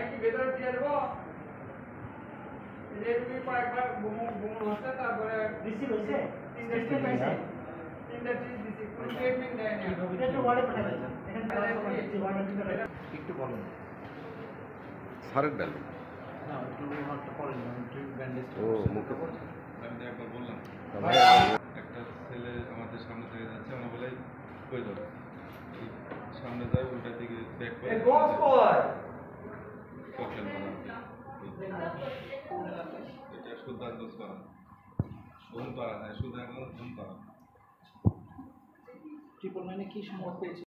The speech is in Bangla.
কি ভেতরে দিয়ে দেবো রেডমি কয়েকবার ঘুমো হচ্ছে তারপরে রিসিভ হয়েছে তিনটা চিজ দিছি কোনো ট্রিটমেন্ট দেয় না এটা একটু ওয়ার্ডে পাঠিয়ে দেন এখানে একটু বলেন সারের ডাল না একটু একটা করেন একটু ব্যান্ডেজ ও মুখে আমি তো একবার বললাম ভাই একটা ছেলে আমাদের সামনে থেকে যাচ্ছে আমরা বলাই কই যাবে সামনে যায় উল্টা দিকে ব্যাক করে চকলেট এটা শুদ্ধ দোষ করা ঘুম পারা হ্যাঁ শুদ্ধ এখন ঘুম পারা 999 কি সময় পেয়েছে